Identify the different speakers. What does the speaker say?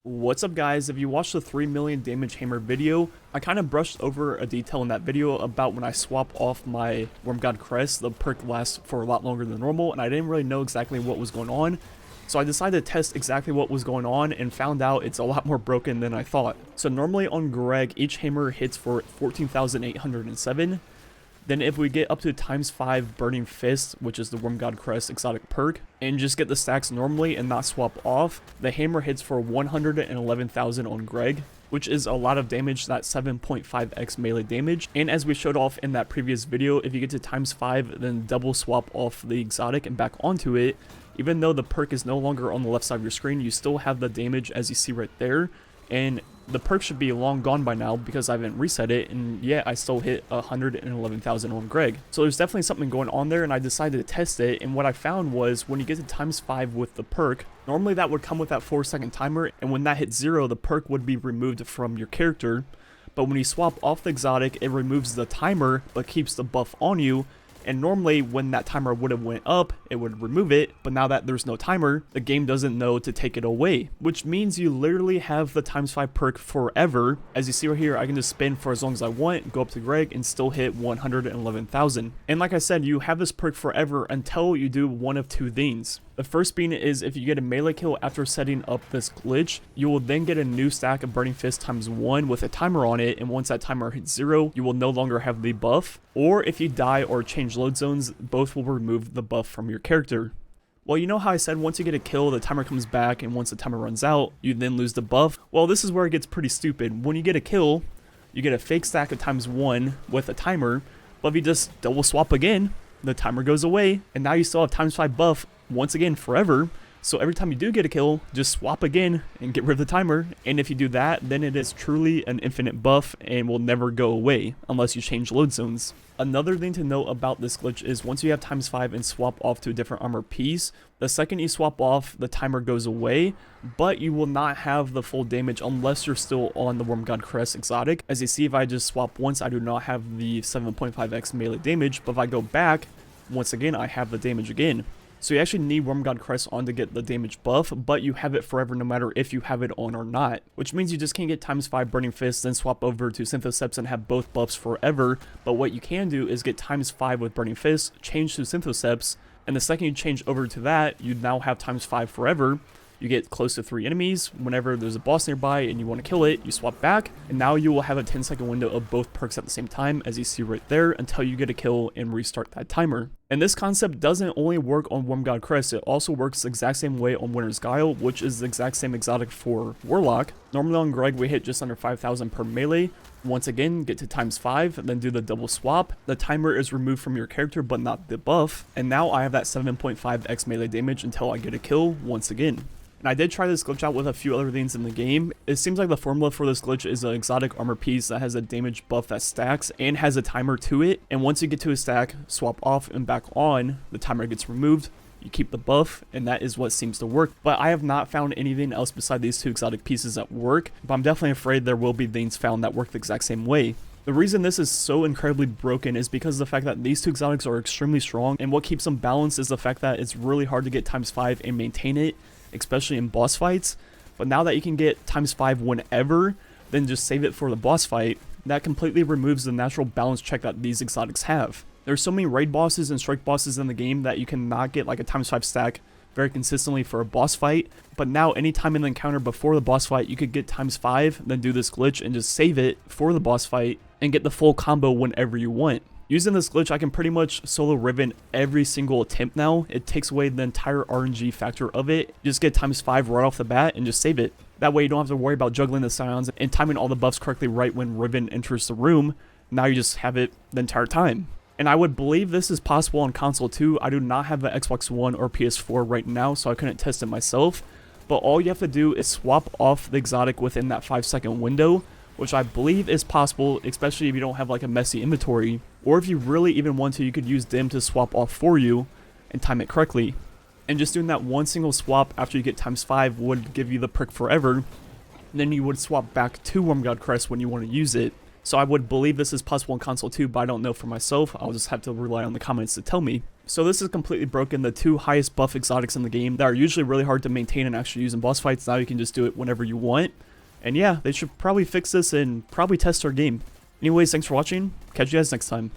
Speaker 1: What's up guys, if you watched the 3 million damage hammer video, I kind of brushed over a detail in that video about when I swap off my Worm God Crest, the perk lasts for a lot longer than normal and I didn't really know exactly what was going on. So I decided to test exactly what was going on and found out it's a lot more broken than I thought. So normally on Greg, each hammer hits for 14,807. Then if we get up to ×5 Burning Fist, which is the Worm God Crest exotic perk, and just get the stacks normally and not swap off, the hammer hits for 111,000 on Greg, which is a lot of damage, that 7.5x melee damage. And as we showed off in that previous video, if you get to ×5, then double swap off the exotic and back onto it, even though the perk is no longer on the left side of your screen, you still have the damage as you see right there. And the perk should be long gone by now because I haven't reset it, and yet I still hit 111,000 on Greg. So there's definitely something going on there, and I decided to test it, and what I found was when you get to ×5 with the perk, normally that would come with that 4-second timer, and when that hits 0, the perk would be removed from your character. But when you swap off the exotic, it removes the timer, but keeps the buff on you. And normally when that timer would have went up, it would remove it, but now that there's no timer, the game doesn't know to take it away, which means you literally have the ×5 perk forever. As you see right here, I can just spin for as long as I want, go up to Greg, and still hit 111,000. And like I said, you have this perk forever until you do one of two things. The first being is if you get a melee kill after setting up this glitch, you will then get a new stack of Burning Fist ×1 with a timer on it, and once that timer hits 0, you will no longer have the buff. Or if you die or change load zones, both will remove the buff from your character. Well, you know how I said once you get a kill, the timer comes back, and once the timer runs out, you then lose the buff? Well, this is where it gets pretty stupid. When you get a kill, you get a fake stack of ×1 with a timer, but if you just double swap again, the timer goes away, and now you still have ×5 buff once again forever. So every time you do get a kill, just swap again and get rid of the timer, and if you do that, then it is truly an infinite buff and will never go away unless you change load zones. Another thing to note about this glitch is once you have ×5 and swap off to a different armor piece, the second you swap off, the timer goes away, but you will not have the full damage unless you're still on the Worm God Crest exotic. As you see, if I just swap once, I do not have the 7.5x melee damage, but if I go back, once again, I have the damage again. So you actually need Worm God Crest on to get the damage buff, but you have it forever no matter if you have it on or not. Which means you just can't get ×5 Burning Fist, then swap over to Synthoceps and have both buffs forever. But what you can do is get ×5 with Burning Fist, change to Synthoceps, and the second you change over to that, you now have ×5 forever. You get close to 3 enemies. Whenever there's a boss nearby and you want to kill it, you swap back, and now you will have a 10-second window of both perks at the same time, as you see right there, until you get a kill and restart that timer. And this concept doesn't only work on Worm God Crest, it also works the exact same way on Winter's Guile, which is the exact same exotic for Warlock. Normally on Greg, we hit just under 5,000 per melee. Once again, get to ×5, then do the double swap. The timer is removed from your character, but not the buff. And now I have that 7.5x melee damage until I get a kill once again. And I did try this glitch out with a few other things in the game. It seems like the formula for this glitch is an exotic armor piece that has a damage buff that stacks and has a timer to it. And once you get to a stack, swap off and back on, the timer gets removed. You keep the buff, and that is what seems to work. But I have not found anything else beside these two exotic pieces that work. But I'm definitely afraid there will be things found that work the exact same way. The reason this is so incredibly broken is because of the fact that these two exotics are extremely strong, and what keeps them balanced is the fact that it's really hard to get ×5 and maintain it, especially in boss fights. But now that you can get ×5 whenever, then just save it for the boss fight, that completely removes the natural balance check that these exotics have. There's so many raid bosses and strike bosses in the game that you cannot get like a ×5 stack very consistently for a boss fight, but now anytime in the encounter before the boss fight, you could get ×5, then do this glitch and just save it for the boss fight and get the full combo whenever you want. Using this glitch, I can pretty much solo Riven every single attempt now. It takes away the entire RNG factor of it. You just get ×5 right off the bat and just save it. That way you don't have to worry about juggling the sounds and timing all the buffs correctly right when Riven enters the room. Now you just have it the entire time. And I would believe this is possible on console too. I do not have an Xbox One or PS4 right now, so I couldn't test it myself. But all you have to do is swap off the exotic within that 5-second window, which I believe is possible, especially if you don't have like a messy inventory. Or if you really even want to, you could use Dim to swap off for you and time it correctly. And just doing that one single swap after you get ×5 would give you the perk forever. And then you would swap back to Worm God Crest when you want to use it. So I would believe this is possible in console too, but I don't know for myself. I'll just have to rely on the comments to tell me. So this has completely broken the 2 highest buff exotics in the game that are usually really hard to maintain and actually use in boss fights. Now you can just do it whenever you want. And yeah, they should probably fix this and probably test our game. Anyways, thanks for watching. Catch you guys next time.